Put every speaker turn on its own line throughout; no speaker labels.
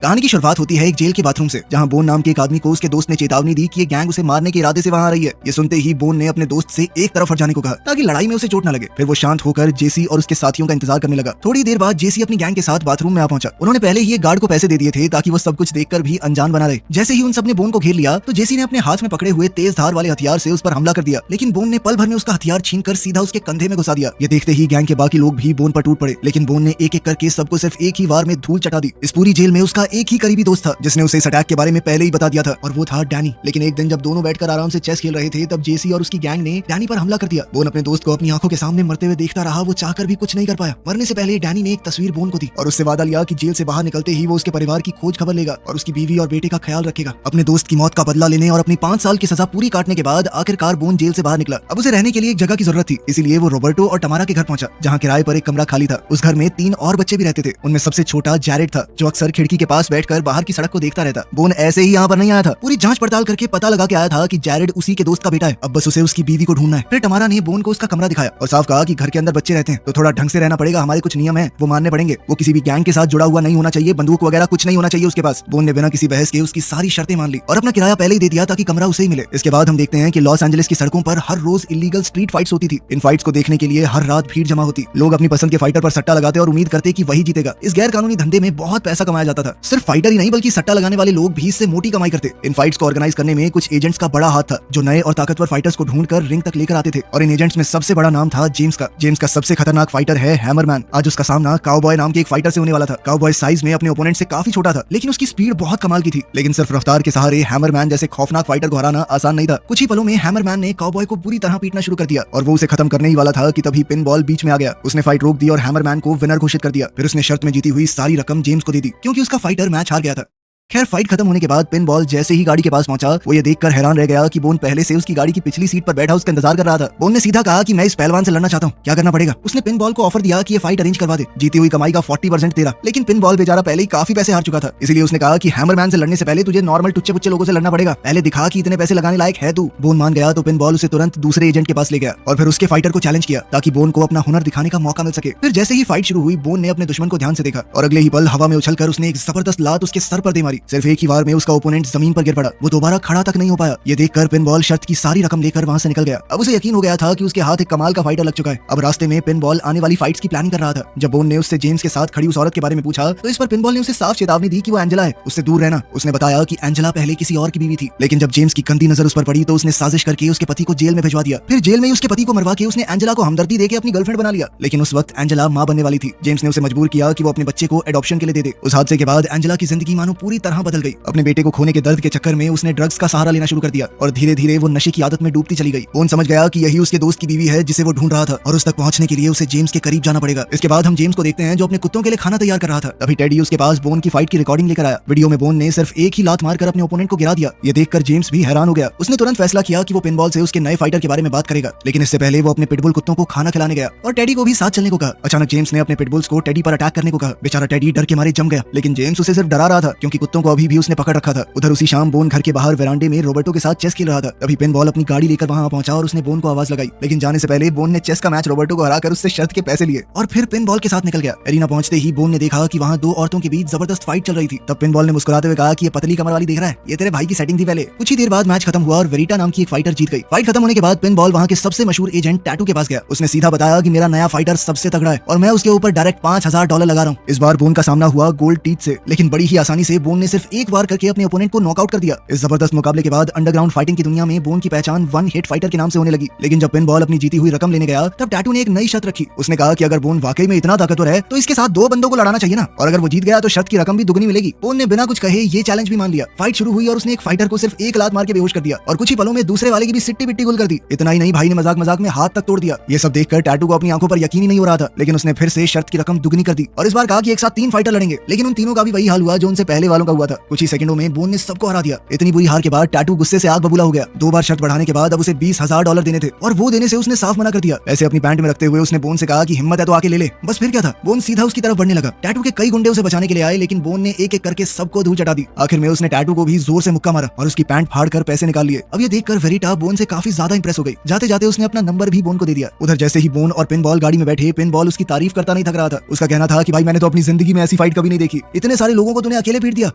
कहानी की शुरुआत होती है एक जेल के बाथरूम से, जहां बोन नाम के एक आदमी को उसके दोस्त ने चेतावनी दी कि ये गैंग उसे मारने के इरादे से वहां आ रही है। ये सुनते ही बोन ने अपने दोस्त से एक तरफ हट जाने को कहा ताकि लड़ाई में उसे चोट न लगे। फिर वो शांत होकर जेसी और उसके साथियों का इंतजार करने लगा। थोड़ी देर बाद जेसी अपनी गैंग के साथ बाथरूम में आ पहुंचा। उन्होंने पहले ही एक गार्ड को पैसे दे दिए थे ताकि वो सब कुछ देखकर भी अनजान बना रहे। जैसे ही उन सब ने बोन को घेर लिया तो जेसी ने अपने हाथ में पकड़े हुए तेज धार वाले हथियार से उस पर हमला कर दिया, लेकिन बोन ने पल भर में उसका हथियार छीनकर सीधा उसके कंधे में घुसा दिया। ये देखते ही गैंग के बाकी लोग भी बोन पर टूट पड़े, लेकिन बोन ने एक एक करके सबको सिर्फ एक ही वार में धूल चटा दी। इस पूरी जेल में उसका एक ही करीबी दोस्त था जिसने उसे इस अटैक के बारे में पहले ही बता दिया था, और वो था डैनी। लेकिन एक दिन जब दोनों बैठकर आराम से चेस खेल रहे थे तब जेसी और उसकी गैंग ने डैनी पर हमला कर दिया। बोन अपने दोस्त को अपनी आंखों के सामने मरते हुए देखता रहा। वो चाहकर भी कुछ नहीं कर पाया। मरने से पहले डैनी ने एक तस्वीर बोन को दी और उससे वादा लिया कि जेल से बाहर निकलते ही वो उसके परिवार की खोज खबर लेगा और उसकी बीवी और बेटे का ख्याल रखेगा। अपने दोस्त की मौत का बदला लेने और अपनी 5 साल की सजा पूरी काटने के बाद आखिरकार बोन जेल से बाहर निकला। अब उसे रहने के लिए एक जगह की जरूरत थी, इसीलिए वो रॉबर्टो और टमारा के घर पहुंचा, जहां किराए पर एक कमरा खाली था। उस घर में 3 और बच्चे भी रहते थे। उनमें सबसे छोटा जैरेड था, जो अक्सर खिड़की के पास बैठकर बाहर की सड़क को देखता रहता। बोन ऐसे ही यहाँ पर नहीं आया था। पूरी जांच पड़ताल करके पता लगा के आया था कि जैरेड उसी के दोस्त का बेटा है। अब बस उसे उसकी बीवी को ढूंढना है। फिर टमारा ने बोन को उसका कमरा दिखाया और साफ कहा कि घर के अंदर बच्चे रहते हैं तो थोड़ा ढंग से रहना पड़ेगा, हमारे कुछ नियम हैं वो मानने पड़ेंगे। वो किसी भी गैंग के साथ जुड़ा हुआ नहीं होना चाहिए, बंदूक वगैरह कुछ नहीं होना चाहिए उसके पास। बोन ने बिना किसी बहस के उसकी सारी शर्तें मान ली और अपना किराया पहले ही दे दिया ताकि कमरा उसे ही मिले। इसके बाद हम देखते हैं कि लॉस एंजलिस की सड़कों पर हर रोज इलीगल स्ट्रीट फाइट्स होती थी। इन फाइट्स को देखने के लिए हर रात भीड़ जमा होती। लोग अपनी पसंद के फाइटर पर सट्टा लगाते और उम्मीद करते कि वही जीतेगा। इस गैर कानूनी धंधे में बहुत पैसा कमाया जाता था। सिर्फ फाइटर ही नहीं बल्कि सट्टा लगाने वाले लोग भी इससे मोटी कमाई करते। इन फाइट्स को ऑर्गेनाइज करने में कुछ एजेंट्स का बड़ा हाथ था, जो नए और ताकतवर फाइटर्स को ढूंढकर रिंग तक लेकर आते थे। और इन एजेंट्स में सबसे बड़ा नाम था जेम्स का। जेम्स का सबसे खतरनाक फाइटर है हैमरमैन। आज उसका सामना काउबॉय नाम के एक फाइटर से होने वाला था। काउबॉय साइज में अपने ओपोनेंट से काफी छोटा था, लेकिन उसकी स्पीड बहुत कमाल की थी। लेकिन सिर्फ रफ्तार के सहारे हैमरमैन जैसे खौफनाक फाइटर को हराना आसान नहीं था। कुछ ही पलों में हैमरमैन ने काउबॉय को पूरी तरह पीटना शुरू कर दिया और वो उसे खत्म करने ही वाला था कि तभी पिन बॉल बीच में आ गया। उसने फाइट रोक दी और हैमरमैन को विनर घोषित कर दिया। फिर उसने शर्त में जीती हुई सारी रकम जेम्स को दे दी, क्योंकि उसका फाइटर मैच हार गया था। खैर, फाइट खत्म होने के बाद पिन बॉल जैसे ही गाड़ी के पास पहुंचा, वो ये देखकर हैरान रह गया कि बोन पहले से उसकी गाड़ी की पिछली सीट पर बैठा उसका इंतजार कर रहा था। बोन ने सीधा कहा कि मैं इस पहलवान से लड़ना चाहता हूँ, क्या करना पड़ेगा। उसने पिन बॉल को ऑफर दिया कि ये फाइट अरेंज करवा दे, जीती हुई कमाई का 40% तेरा। लेकिन पिन बॉल बेचारा पहले ही काफी पैसे हार चुका था, इसलिए उसने कहा कि हैमरमैन से लड़ने से पहले तुझे नॉर्मल टुच्चे पुच्चे लोगों से लड़ना पड़ेगा। पहले दिखा कि इतने पैसे लगाने लायक है तू। बोन मान गया तो पिन बॉल उसे तुरंत दूसरे एजेंट के पास ले गया और फिर उसके फाइटर को चैलेंज किया ताकि बोन को अपना हुनर दिखाने का मौका मिल सके। फिर जैसे ही फाइट शुरू हुई, बोन ने अपने दुश्मन को ध्यान से देखा और अगले ही पल हवा में उछलकर उसने एक जबरदस्त लात उसके सर पर दे मारी। सिर्फ एक ही वार में उसका ओपोनेंट जमीन पर गिर पड़ा। वो दोबारा खड़ा तक नहीं हो पाया। ये देखकर पिन बॉल शर्त की सारी रकम लेकर वहां से निकल गया। अब उसे यकीन हो गया था कि उसके हाथ एक कमाल का फाइटर लग चुका है। अब रास्ते में पिन बॉल आने वाली फाइट्स की प्लानिंग कर रहा था। जब बोन ने उससे जेम्स के साथ खड़ी उस औरत के बारे में पूछा तो इस पर पिन बॉल ने उसे साफ चेतावनी दी कि वो एंजेला है, उससे दूर रहना। उसने बताया कि एंजेला पहले किसी और की बीवी थी, लेकिन जब जेम्स की गंदी नजर उस पर पड़ी तो उसने साजिश करके उसके पति को जेल में भिजवा दिया। फिर जेल में ही उसके पति को मरवा के उसने एंजेला को हमदर्दी देके अपनी गर्लफ्रेंड बना लिया। लेकिन उस वक्त एंजेला मां बनने वाली थी। जेम्स ने उसे मजबूर किया कि वो अपने बच्चे को एडॉप्शन के लिए दे दे। उस हादसे के बाद एंजेला की जिंदगी मानो पूरी तरह बदल गई। अपने बेटे को खोने के दर्द के चक्कर में उसने ड्रग्स का सहारा लेना शुरू कर दिया और धीरे धीरे वो नशे की आदत में डूबती चली गई। बोन समझ गया कि यही उसके दोस्त की बीवी है जिसे वो ढूंढ रहा था और उस तक पहुंचने के लिए उसे जेम्स के करीब जाना पड़ेगा। इसके बाद हम जेम्स को देखते हैं जो अपने कुत्तों के लिए खाना तैयार कर रहा था। तभी टेडी उसके पास बोन की फाइट की रिकॉर्डिंग लेकर आया। वीडियो में बोन ने सिर्फ एक ही लात मारकर अपने ओपोनेंट को गिरा दिया। ये देखकर जेम्स भी हैरान हो गया। उसने तुरंत फैसला किया कि वो पिन बॉल से उसके नए फाइटर के बारे में बात करेगा, लेकिन इससे पहले वो अपने पिटबुल कुत्तों को खाना खिलाने गया और टेडी को भी साथ चलने को कहा। अचानक जेम्स ने अपने पिटबुल्स को टेडी पर अटैक करने को कहा। बेचारा टेडी डर के मारे जम गया, लेकिन जेम्स उसे सिर्फ डरा रहा था क्योंकि कुत्तों को अभी भी उसने पकड़ रखा था। उधर उसी शाम बोन घर के बाहर वेरांडे में रॉबर्टो के साथ चेस खेल रहा था। तभी पिन बॉल अपनी गाड़ी लेकर वहां पहुंचा और उसने बोन को आवाज लगाई, लेकिन जाने से पहले बोन ने चेस का मैच रॉबर्टो को हराकर उससे शर्त के पैसे लिए और फिर पिन बॉल के साथ निकल गया। एरिना पहुंचते ही बोन ने देखा कि वहां 2 औरतों के बीच जबरदस्त फाइट चल रही थी। तब पिन बॉल ने मुस्कुराते हुए कहा कि ये पतली कमर वाली देख रहा है, ये तेरे भाई की सेटिंग थी पहले। कुछ ही देर बाद मैच खत्म हुआ और वेरिटा नाम की एक फाइटर जीत गई। फाइट खत्म होने के बाद पिन बॉल वहां के सबसे मशहूर एजेंट टैटू के पास गया। उसने सीधा बताया कि मेरा नया फाइटर सबसे तगड़ा है और मैं उसके ऊपर डायरेक्ट $5000 लगा रहा हूँ। इस बार बोन का सामना हुआ गोल्ड टीथ से, लेकिन बड़ी ही आसानी से बोन ने सिर्फ एक बार करके अपने ओपोनेंट को नॉकआउट कर दिया। इस जबरदस्त मुकाबले के बाद अंडरग्राउंड फाइटिंग की दुनिया में बोन की पहचान वन हिट फाइटर के नाम से होने लगी। लेकिन जब पिन बॉल अपनी जीती हुई रकम लेने गया तब टैटू ने एक नई शर्त रखी। उसने कहा कि अगर बोन वाकई में इतना ताकतवर है तो इसके साथ 2 बंदों को लड़ाना चाहिए ना, और अगर वो जीत गया तो शर्त की रकम भी दुगनी मिलेगी। बोन ने बिना कुछ कहे ये चैलेंज भी मान लिया। फाइट शुरू हुई और उसने एक फाइटर को सिर्फ एक लात मार के बेहोश कर दिया और कुछ ही पलों में दूसरे वाले की भी सिट्टी बिट्टी गुल कर दी। इतना ही नहीं, भाई ने मजाक मजाक में हाथ तक तोड़ दिया। ये सब देखकर टैटू को अपनी आंखों पर यकीन ही नहीं हो रहा था, लेकिन उसने फिर से शर्त की रकम दुगनी कर दी और इस बार कहा कि एक साथ 3 फाइटर लड़ेंगे। लेकिन उन तीनों का भी वही हाल हुआ जो उनसे पहले वालों का चुका हुआ था। कुछ ही सेकंडों में बोन ने सबको हरा दिया। इतनी बुरी हार के बाद टैटू गुस्से से आग बबूला हो गया। 2 बार शर्त बढ़ाने के बाद अब उसे $20,000 देने थे और वो देने से उसने साफ मना कर दिया। ऐसे अपनी पैंट में रखते हुए उसने बोन से कहा कि हिम्मत है तो आके ले ले। बस फिर क्या था, बोन सीधा उसकी तरफ बढ़ने लगा। टैटू के कई गुंडे उसे बचाने के लिए आए, लेकिन बोन ने एक एक करके सबको धूल चटा दी। आखिर में उसने टैटू को भी जोर से मुक्का मारा और उसकी पैंट फाड़ कर पैसे निकाल लिए। अब ये देखकर वेरिटा बोन से काफी ज्यादा इंप्रेस हो गई। जाते जाते उसने अपना नंबर भी बोन को दे दिया। उधर जैसे ही बोन और पिनबॉल गाड़ी में बैठे, पिनबॉल उसकी तारीफ करता नहीं थक रहा था। उसका कहना था कि भाई मैंने तो अपनी जिंदगी में ऐसी फाइट कभी नहीं देखी, इतने सारे लोगों को तूने अकेले पीट दिया।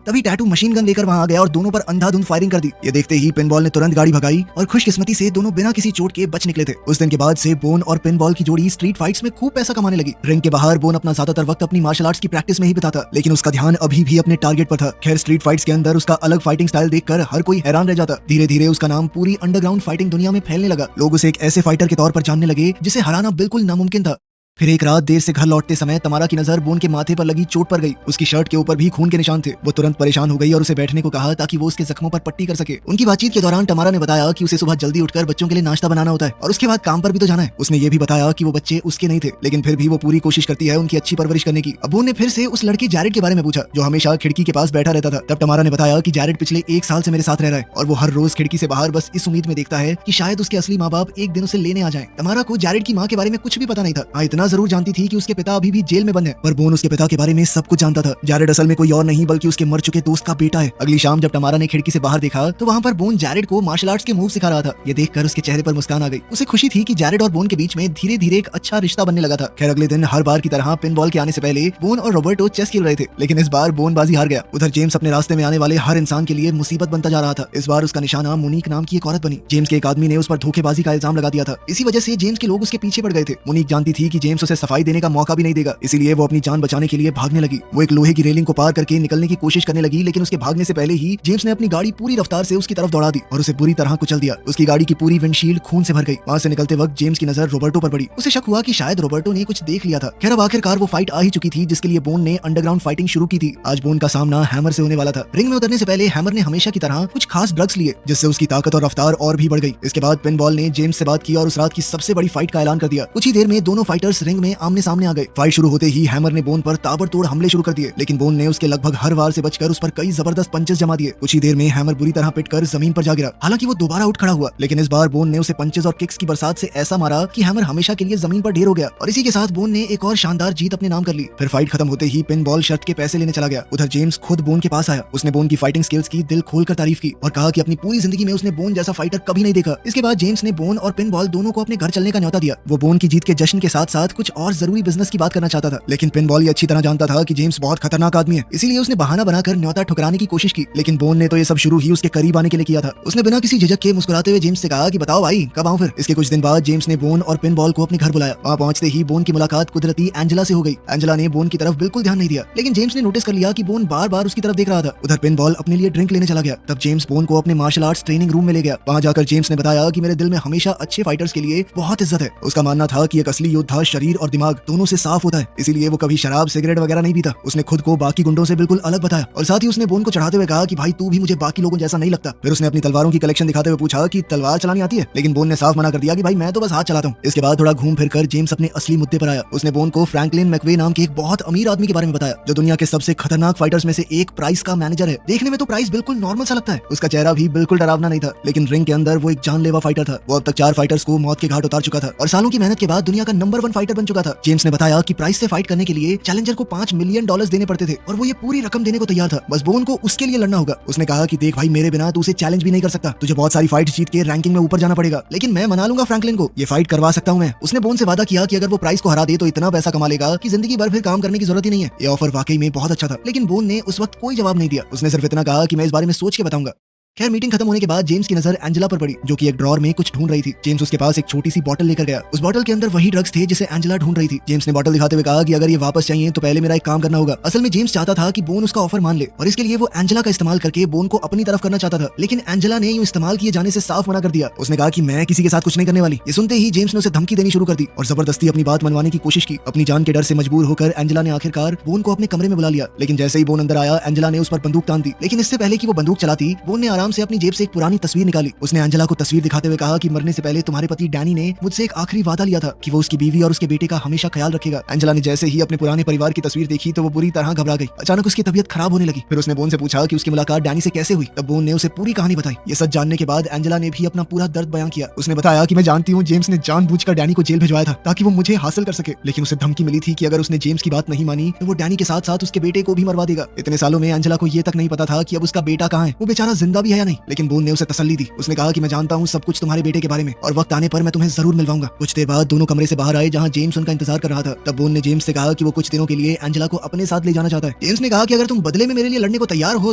तभी टैटू मशीन गन लेकर वहां आ गया और दोनों पर अंधाधुंध फायरिंग कर दी। ये देखते ही पिनबॉल ने तुरंत गाड़ी भगाई और खुशकिस्मती से दोनों बिना किसी चोट के बच निकले थे। उस दिन के बाद से बोन और पिनबॉल की जोड़ी स्ट्रीट फाइट्स में खूब पैसा कमाने लगी। रिंग के बाहर बोन अपना ज्यादातर वक्त अपनी मार्शल आर्ट्स की प्रैक्टिस में ही बिताता, लेकिन उसका ध्यान अभी भी अपने टारगेट पर था। खैर स्ट्रीट फाइट्स के अंदर उसका अलग फाइटिंग स्टाइल देखकर हर कोई हैरान रह जाता। धीरे धीरे उसका नाम पूरी अंडरग्राउंड फाइटिंग दुनिया में फैलने लगा। लोग उसे एक ऐसे फाइटर के तौर पर जानने लगे जिसे हराना बिल्कुल नामुमकिन था। फिर एक रात देर से घर लौटते समय तमारा की नजर बोन के माथे पर लगी चोट पर गई। उसकी शर्ट के ऊपर भी खून के निशान थे। वो तुरंत परेशान हो गई और उसे बैठने को कहा ताकि वो उसके जख्मों पर पट्टी कर सके। उनकी बातचीत के दौरान तमारा ने बताया कि उसे सुबह जल्दी उठकर बच्चों के लिए नाश्ता बनाना होता है और उसके बाद काम पर भी तो जाना है। उसने ये भी बताया कि वो बच्चे उसके नहीं थे, लेकिन फिर भी वो पूरी कोशिश करती है उनकी अच्छी परवरिश करने की। अब बोन ने फिर से उस लड़के जैरेड के बारे में पूछा जो हमेशा खिड़की के पास बैठा रहता था। तब तमारा ने बताया कि जैरेड पिछले 1 साल से मेरे साथ रह रहा है और वो हर रोज खिड़की से बाहर बस इस उम्मीद में देखता है कि शायद उसके असली माँ बाप एक दिन उसे लेने आ जाएं। तमारा को जैरेड की माँ के बारे में कुछ भी पता नहीं था। हाँ, इतना जरूर जानती थी कि उसके पिता अभी भी जेल में बंद है, पर बोन उसके पिता के बारे में सब कुछ जानता था। जैरेड असल में कोई और नहीं बल्कि उसके मर चुके दोस्त का बेटा है। अगली शाम जब तमारा ने खिड़की से बाहर देखा तो वहाँ पर बोन जैरेड को मार्शल आर्ट्स के मूव सिखा रहा था। ये देखकर उसके चेहरे पर मुस्कान आ गई। उसे खुशी थी कि जैरेड और बोन के बीच में धीरे धीरे एक अच्छा रिश्ता बनने लगा था। खैर अगले दिन हर बार की तरह पिनबॉल के आने से पहले बोन और रॉबर्टो चेस खेल रहे थे, लेकिन इस बार बोन बाजी हार गया। उधर जेम्स अपने रास्ते में आने वाले हर इंसान के लिए मुसीबत बनता जा रहा था। इस बार उसका निशाना मुनीक नाम की एक औरत बनी। जेम्स के एक आदमी ने उस पर धोखेबाजी का इल्जाम लगा दिया था। इसी वजह से जेम्स के लोग उसके पीछे पड़ गए थे। मुनीक जानती थी कि जेम्स उसे सफाई देने का मौका भी नहीं देगा, इसीलिए वो अपनी जान बचाने के लिए भागने लगी। वो एक लोहे की रेलिंग को पार करके निकलने की कोशिश करने लगी, लेकिन उसके भागने से पहले ही जेम्स ने अपनी गाड़ी पूरी रफ्तार से उसकी तरफ दौड़ा दी और उसे बुरी तरह कुचल दिया। उसकी गाड़ी की पूरी विंडशील्ड खून से भर गई। वहां से निकलते वक्त जेम्स की नजर रॉबर्टो पर पड़ी। उसे शक हुआ कि शायद रॉबर्टो ने कुछ देख लिया था। खैर अब आखिरकार वो फाइट आ ही चुकी थी जिसके लिए बोन ने अंडरग्राउंड फाइटिंग शुरू की थी। आज बोन का सामना हैमर से होने वाला था। रिंग में उतरने से पहले हैमर ने हमेशा की तरह कुछ खास ड्रग्स लिए जिससे उसकी ताकत और रफ्तार और भी बढ़ गई। इसके बाद पिनबॉल ने जेम्स से बात की और उस रात की सबसे बड़ी फाइट का ऐलान कर दिया। कुछ ही देर में दोनों फाइटर्स रिंग में आमने सामने आ गए। फाइट शुरू होते ही हैमर ने बोन पर ताबड़तोड़ हमले शुरू कर दिए, लेकिन बोन ने उसके लगभग हर वार से बचकर उस पर कई जबरदस्त पंचेस जमा दिए। कुछ ही देर में हैमर बुरी तरह पिटकर जमीन पर जा गिरा। हालांकि वो दोबारा उठ खड़ा हुआ, लेकिन इस बार बोन ने उसे पंचेस और किक्स की बरसात से ऐसा मारा कि हैमर हमेशा के लिए जमीन पर ढेर हो गया और इसी के साथ बोन ने एक और शानदार जीत अपने नाम कर ली। फिर फाइट खत्म होते ही पिनबॉल शर्त के पैसे लेने चला गया। उधर जेम्स खुद बोन के पास आया। उसने बोन की फाइटिंग स्किल्स की दिल खोलकर तारीफ की और कहा कि अपनी पूरी जिंदगी में उसने बोन जैसा फाइटर कभी नहीं देखा। इसके बाद जेम्स ने बोन और पिनबॉल दोनों को अपने घर चलने का न्योता दिया। वो बोन की जीत के जश्न के साथ साथ कुछ और जरूरी बिजनेस की बात करना चाहता था, लेकिन पिनबॉल ये अच्छी तरह जानता था कि जेम्स बहुत खतरनाक आदमी है, इसीलिए उसने बहाना बनाकर न्योता ठुकराने की कोशिश की। लेकिन बोन ने तो ये सब शुरू ही उसके करीब आने के लिए किया था। उसने बिना किसी झिझक के मुस्कुराते हुए जेम्स से कहा कि बताओ भाई कब आऊं फिर। इसके कुछ दिन बाद जेम्स ने बोन और पिनबॉल को अपने घर बुलाया। वहां पहुंचते ही बोन की मुलाकात कुदरती एंजेला से हो गई। एंजेला ने बोन की तरफ बिल्कुल ध्यान नहीं दिया, लेकिन जेम्स ने नोटिस कर लिया कि बोन बार बार उसकी तरफ देख रहा था। उधर पिनबॉल अपने लिए ड्रिंक लेने चला गया। तब जेम्स बोन को अपने मार्शल आर्ट्स ट्रेनिंग रूम में ले गया। वहां जाकर जेम्स ने बताया कि मेरे दिल में हमेशा अच्छे फाइटर्स के लिए बहुत इज्जत है। उसका मानना था कि एक असली योद्धा शरीर और दिमाग दोनों से साफ होता है, इसीलिए वो कभी शराब सिगरेट वगैरह नहीं पीता। उसने खुद को बाकी गुंडों से बिल्कुल अलग बताया और साथ ही उसने बोन को चढ़ाते हुए कहा कि भाई तू भी मुझे बाकी लोगों जैसा नहीं लगता। फिर उसने अपनी तलवारों की कलेक्शन दिखाते हुए पूछा कि तलवार चलानी आती है, लेकिन बोन ने साफ मना कर दिया कि भाई मैं तो बस हाथ चलाता हूँ। इसके बाद थोड़ा घूम फिर कर जेम्स अपने असली मुद्दे पर आया। उसने बोन को फ्रैंकलिन मैकवे नाम के एक बहुत अमीर आदमी के बारे में बताया जो दुनिया के सबसे खतरनाक फाइटर्स में से एक प्राइस का मैनेजर है। देखने में तो प्राइस बिल्कुल नॉर्मल सा लगता है। उसका चेहरा भी बिल्कुल डरावना नहीं था, लेकिन रिंग के अंदर वो एक जानलेवा फाइटर था। वो अब तक 4 फाइटर्स को मौत के घाट उतार चुका था और सालों की मेहनत के बाद दुनिया का नंबर 1 फाइटर बन चुका था। जेम्स ने बताया कि प्राइस से फाइट करने के लिए चैलेंजर को $5 मिलियन देने पड़ते थे और वो ये पूरी रकम देने को तैयार था। बस बोन को उसके लिए लड़ना होगा। उसने कहा कि देख भाई मेरे बिना तू उसे चैलेंज भी नहीं कर सकता, तुझे बहुत सारी फाइट जीत के रैंकिंग में ऊपर जाना पड़ेगा, लेकिन मैं मना लूंगा फ्रैंकलिन को, ये फाइट करवा सकता हूं मैं। उसने बोन से वादा किया कि अगर वो प्राइस को हरा दे तो इतना पैसा कमा लेगा कि जिंदगी भर फिर काम करने की जरूरत ही नहीं है। ये ऑफर वाकई में बहुत अच्छा था, लेकिन बोन ने उस वक्त कोई जवाब नहीं दिया। उसने सिर्फ इतना कहा कि मैं इस बारे में सोच के बताऊंगा। खैर मीटिंग खत्म होने के बाद जेम्स की नजर एंजेला पर पड़ी जो कि एक ड्रॉर में कुछ ढूंढ रही थी। जेम्स उसके पास एक छोटी सी बोतल लेकर गया। उस बोतल के अंदर वही ड्रग्स थे जिसे एंजेला ढूंढ रही थी। जेम्स ने बोतल दिखाते हुए कहा कि अगर ये वापस चाहिए तो पहले मेरा एक काम करना होगा। असल में जेम्स चाहता था कि बोन उसका ऑफर मान ले और इसके लिए वो एंजेला का इस्तेमाल करके बोन को अपनी तरफ करना चाहता था, लेकिन एंजेला ने यूं इस्तेमाल किए जाने से साफ मना कर दिया। उसने कहा कि मैं किसी के साथ कुछ नहीं करने वाली। ये सुनते ही जेम्स ने उसे धमकी देनी शुरू कर दी और जबरदस्ती अपनी बात मनवाने की कोशिश की। अपनी जान के डर से मजबूर होकर एंजेला ने आखिरकार बोन को अपने कमरे में बुला लिया, लेकिन जैसे ही बोन अंदर आया एंजेला ने उस पर बंदूक तान दी। लेकिन इससे पहले कि वो बंदूक चलाती बोन ने आराम आराम से अपनी जेब से एक पुरानी तस्वीर निकाली। उसने एंजेला को तस्वीर दिखाते हुए कहा कि मरने से पहले तुम्हारे पति डैनी ने मुझसे एक आखिरी वादा लिया था कि वो उसकी बीवी और उसके बेटे का हमेशा ख्याल रखेगा। एंजेला ने जैसे ही अपने पुराने परिवार की तस्वीर देखी तो वो बुरी तरह घबरा गई। अचानक उसकी तबीयत खराब होने लगी। फिर उसने बोन से पूछा कि उसकी मुलाकात डैनी से कैसे हुई। तब बोन ने उसे पूरी कहानी बताई। ये सच जानने के बाद एंजेला ने भी अपना पूरा दर्द बयां किया। उसने बताया कि मैं जानती हूँ जेम्स ने जानबूझकर डैनी को जेल भिजवाया था ताकि वो मुझे हासिल कर सके, लेकिन उसे धमकी मिली थी कि अगर उसने जेम्स की बात नहीं मानी तो वो डैनी के साथ साथ उसके बेटे को भी मरवा देगा। इतने सालों में एंजेला को ये तक नहीं पता था कि अब उसका बेटा कहाँ है, वो बेचारा जिंदा भी है या नहीं। लेकिन बोन ने उसे तसल्ली दी। उसने कहा कि मैं जानता हूँ सब कुछ तुम्हारे बेटे के बारे में और वक्त आने पर मैं तुम्हें जरूर मिलवाऊंगा। कुछ देर बाद दोनों कमरे से बाहर आए जहाँ जेम्स उनका इंतजार कर रहा था। तब बोन ने जेम्स से कहा कि वो कुछ दिनों के लिए एंजेला को अपने साथ ले जाना चाहता है। जेम्स ने कहा कि अगर तुम बदले में मेरे लिए लड़ने को तैयार हो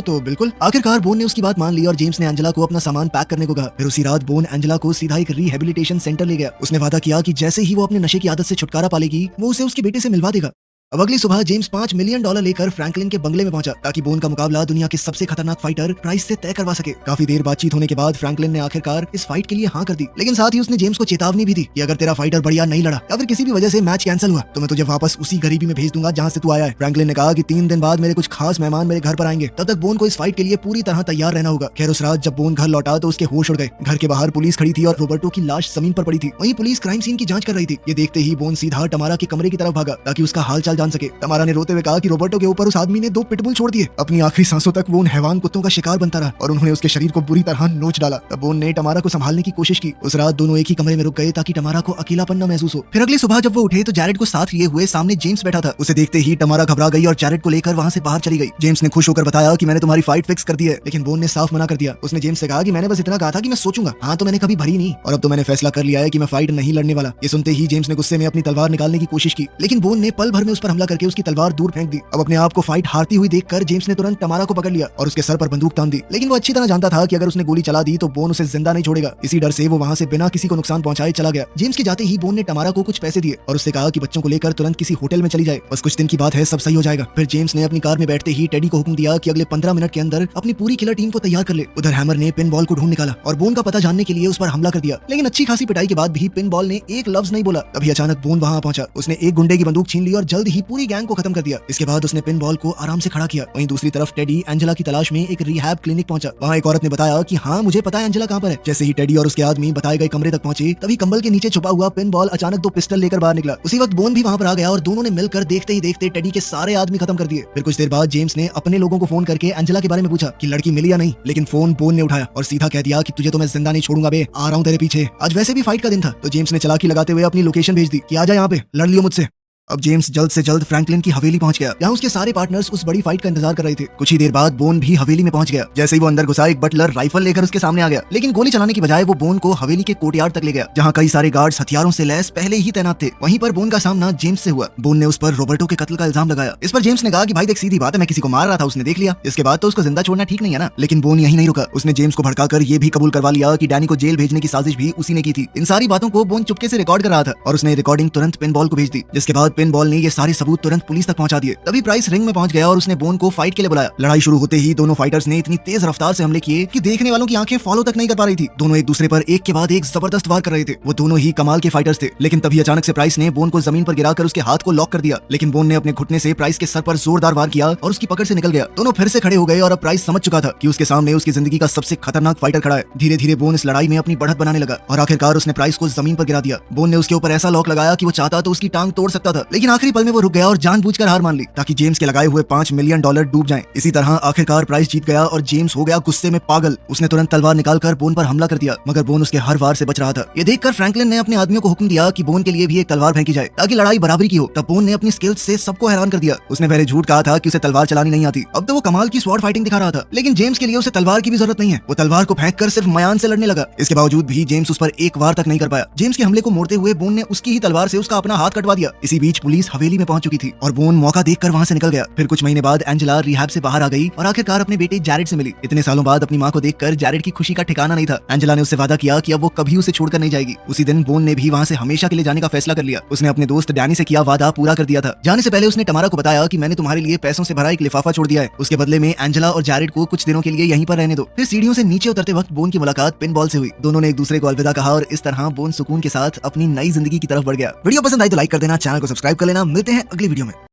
तो बिल्कुल। आखिरकार बोन ने उसकी बात मान ली और जेम्स ने एंजेला को अपना सामान पैक करने को कहा। फिर उसी रात बोन एंजेला को सीधा एक रिहेबिलिटेशन सेंटर ले गया। उसने वादा किया कि जैसे ही वो अपने नशे की आदत से छुटकारा पालेगी वो उसे उसके बेटे से मिलवा देगा। अब अगली सुबह जेम्स $5 मिलियन लेकर फ्रैंकलिन के बंगले में पहुंचा ताकि बोन का मुकाबला दुनिया के सबसे खतरनाक फाइटर प्राइस से तय करवा सके। काफी देर बातचीत होने के बाद फ्रैंकलिन ने आखिरकार इस फाइट के लिए हाँ कर दी, लेकिन साथ ही उसने जेम्स को चेतावनी भी दी कि अगर तेरा फाइटर बढ़िया नहीं लड़ा या फिर किसी भी वजह से मैच कैंसिल हुआ तो मैं तुझे वापस उसी गरीबी में भेज दूंगा जहाँ से तू आया है। फ्रैंकलिन ने कहा कि 3 दिन बाद मेरे कुछ खास मेहमान मेरे घर पर आएंगे, तब तक बोन को इस फाइट के लिए पूरी तरह तैयार रहना होगा। खैर उस रात जब बोन घर लौटा तो उसके होश उड़ गए। घर के बाहर पुलिस खड़ी थी और रोबर्टो की लाश जमीन पर पड़ी थी। वहीं पुलिस क्राइम सीन की जांच कर रही थी। ये देखते ही बोन सीधा टमारा के कमरे की तरफ भागा ताकि उसका हालचाल जान सके। टमारा ने रोते हुए कहा कि रोबर्टो के ऊपर उस आदमी ने 2 पिटबुल छोड़ दिए। अपनी आखिरी सांसों तक वो उन हैवान कुत्तों का शिकार बनता रहा और उन्होंने उसके शरीर को बुरी तरह नोच डाला। तब बोन ने टमारा को संभालने की कोशिश की। उस रात दोनों एक ही कमरे में रुक गए ताकि टमारा को अकेलापन न महसूस हो। फिर अगली सुबह जब वो उठे तो जैरेड को साथ लिए हुए सामने जेम्स बैठा था। उसे देखते ही टमारा घबरा गई और जैरेड को लेकर वहाँ से बाहर चली गई। जेम्स ने खुश होकर बताया कि मैंने तुम्हारी फाइट फिक्स कर दी है, लेकिन बोन ने साफ मना कर दिया। उसने जेम्स से कहा कि मैंने बस इतना कहा था कि मैं सोचूंगा, हाँ तो मैंने कभी भरी नहीं और अब तो मैंने फैसला कर लिया है कि मैं फाइट नहीं लड़ने वाला। ये सुनते ही जेम्स ने गुस्से में अपनी तलवार निकालने की कोशिश की, लेकिन बोन ने पल भर में उस पर हमला करके उसकी तलवार दूर फेंक दी। अब अपने आप को फाइट हारती हुई देखकर जेम्स ने तुरंत टमारा को पकड़ लिया और उसके सर पर बंदूक तान दी, लेकिन वो अच्छी तरह जानता था कि अगर उसने गोली चला दी तो बोन उसे जिंदा नहीं छोड़ेगा। इसी डर से वो वहाँ से बिना किसी को नुकसान पहुंचाए चला गया। जेम्स के जाते ही बोन ने टमारा को कुछ पैसे दिए और उससे कहा कि बच्चों को लेकर तुरंत किसी होटल में चली जाए, बस कुछ दिन की बात है, सब सही हो जाएगा। फिर जेम्स ने अपनी कार में बैठते ही टेडी को हुक्म दिया कि अगले 15 मिनट के अंदर अपनी पूरी किलर टीम को तैयार कर ले। उधर हैमर ने पिन बॉल को ढूंढ निकाला और बोन का पता जानने के लिए उस पर हमला कर दिया, लेकिन अच्छी खासी पिटाई के बाद भी पिन बॉल ने एक लफ्ज नहीं बोला। तभी अचानक बोन वहाँ पहुंचा। उसने एक गुंडे की बंदूक छीन ली और जल्द ही पूरी गैंग को खत्म कर दिया। इसके बाद उसने पिन बॉल को आराम से खड़ा किया। वहीं दूसरी तरफ टेडी एंजेला की तलाश में एक रिहैब क्लिनिक पहुंचा। वहाँ एक औरत ने बताया कि हाँ मुझे पता है एंजेला कहाँ पर है। जैसे ही टेडी और उसके आदमी बताए गए कमरे तक पहुंचे तभी कंबल के नीचे छुपा हुआ पिन बॉल अचानक 2 पिस्टल लेकर बाहर निकला। उसी वक्त बोन भी वहाँ पर आ गया और दोनों ने मिलकर देखते ही देखते टेडी के सारे आदमी खत्म कर दिए। फिर कुछ देर बाद जेम्स ने अपने लोगों को फोन करके एंजेला के बारे में पूछा कि लड़की मिली या नहीं, लेकिन फोन बोन ने उठाया और सीधा कह दिया कि तुझे तो मैं जिंदा नहीं छोड़ूंगा बे, आ रहा हूँ तेरे पीछे। आज वैसे भी फाइट का दिन था तो जेम्स ने चालाकी लगाते हुए अपनी लोकेशन भेज दी कि आजा यहाँ पे लड़ लियो मुझसे। अब जेम्स जल्द से जल्द फ्रैंकलिन की हवेली पहुंच गया। यहाँ उसके सारे पार्टनर्स उस बड़ी फाइट का इंतजार कर रहे थे। कुछ ही देर बाद बोन भी हवेली में पहुंच गया। जैसे ही वो अंदर घुसा एक बटलर राइफल लेकर उसके सामने आ गया, लेकिन गोली चलाने की बजाय वो बोन को हवेली के कोर्टयार्ड तक ले गया जहाँ कई सारे गार्ड्स हथियारों से लैस पहले ही तैनात थे। वहीं पर बोन का सामना जेम्स से हुआ। बोन ने उस पर रोबर्टो के कत्ल का इल्जाम लगाया। इस पर जेम्स ने कहा कि भाई देख सीधी बात है, मैं किसी को मार रहा था, उसने देख लिया, इसके बाद तो उसको जिंदा छोड़ना ठीक नहीं है ना। लेकिन बोन यही नहीं रुका। उसने जेम्स को भड़काकर ये भी कबूल करवा लिया कि डैनी को जेल भेजने की साजिश भी उसी ने की थी। इन सारी बातों को बोन चुपके से रिकॉर्ड कर रहा था और उसने रिकॉर्डिंग तुरंत पिन बॉल को भेज दी, जिसके बाद पिन बॉल ने ये सारे सबूत तुरंत पुलिस तक पहुंचा दिए। तभी प्राइस रिंग में पहुंच गया और उसने बोन को फाइट के लिए बुलाया। लड़ाई शुरू होते ही दोनों फाइटर्स ने इतनी तेज रफ्तार से हमले किए कि देखने वालों की आंखें फॉलो तक नहीं कर पा रही थी। दोनों एक दूसरे पर एक के बाद एक जबरदस्त वार कर रहे थे। वो दोनों ही कमाल के फाइटर्स थे। लेकिन तभी अचानक से प्राइस ने बोन को जमीन पर गिराकर उसके हाथ को लॉक कर दिया, लेकिन बोन ने अपने घुटने से प्राइस के सर पर जोरदार वार किया और उसकी पकड़ से निकल गया। दोनों फिर से खड़े हो गए और अब प्राइस समझ चुका था कि उसके सामने उसकी जिंदगी का सबसे खतरनाक फाइटर खड़ा है। धीरे धीरे बोन इस लड़ाई में अपनी बढ़त बनाने लगा और आखिरकार उसने प्राइस को जमीन पर गिरा दिया। बोन ने उसके ऊपर ऐसा लॉक लगाया कि वो चाहता तो उसकी टांग तोड़ सकता था, लेकिन आखिरी पल में वो रुक गया और जानबूझकर हार मान ली ताकि जेम्स के लगाए हुए $5 मिलियन डूब जाएं। इसी तरह आखिरकार प्राइस जीत गया और जेम्स हो गया गुस्से में पागल। उसने तुरंत तलवार निकालकर बोन पर हमला कर दिया, मगर बोन उसके हर वार से बच रहा था। ये देखकर फ्रैंकलिन ने अपने आदमियों को हुक्म दिया कि बोन के लिए भी एक तलवार फेंकी जाए ताकि लड़ाई बराबरी की हो। तब बोन ने अपनी स्किल्स से सबको हैरान कर दिया। उसने पहले झूठ कहा था कि उसे तलवार चलानी नहीं आती, अब तो वो कमाल की स्वॉर्ड फाइटिंग दिखा रहा था। लेकिन जेम्स के लिए उसे तलवार की भी जरूरत नहीं है। वो तलवार को फेंक कर सिर्फ मयान से लड़ने लगा। इसके बावजूद भी जेम्स उस पर एक वार तक नहीं कर पाया। जेम्स के हमले को मोड़ते हुए बोन ने उसकी ही तलवार से उसका अपना हाथ कटवा दिया। इसी बीच पुलिस हवेली में पहुंच चुकी थी और बोन मौका देखकर वहां से निकल गया। फिर कुछ महीने बाद एंजेला रिहैब से बाहर आ गई और आखिरकार अपने बेटे जैरेड से मिली। इतने सालों बाद अपनी मां को देखकर जैरेड की खुशी का ठिकाना नहीं था। एंजेला ने उससे वादा किया कि अब वो कभी उसे छोड़कर नहीं जाएगी। उसी दिन बोन ने भी वहां से हमेशा के लिए जाने का फैसला कर लिया। उसने अपने दोस्त डैनी से किया वादा पूरा कर दिया था। जाने से पहले उसने टमारा को बताया कि मैंने तुम्हारे लिए पैसों से भरा एक लिफाफा छोड़ दिया है, उसके बदले में एंजेला और जैरेड को कुछ दिनों के लिए यहीं पर रहने दो। फिर सीढ़ियों से नीचे उतरते वक्त बोन की मुलाकात पिन बॉल से हुई। दोनों ने एक दूसरे को अलविदा कहा और इस तरह बोन सुकून के साथ अपनी नई जिंदगी की तरफ बढ़ गया। वीडियो पसंद आई तो लाइक कर देना, चैनल को सब्सक्राइब कर लेना। मिलते हैं अगली वीडियो में।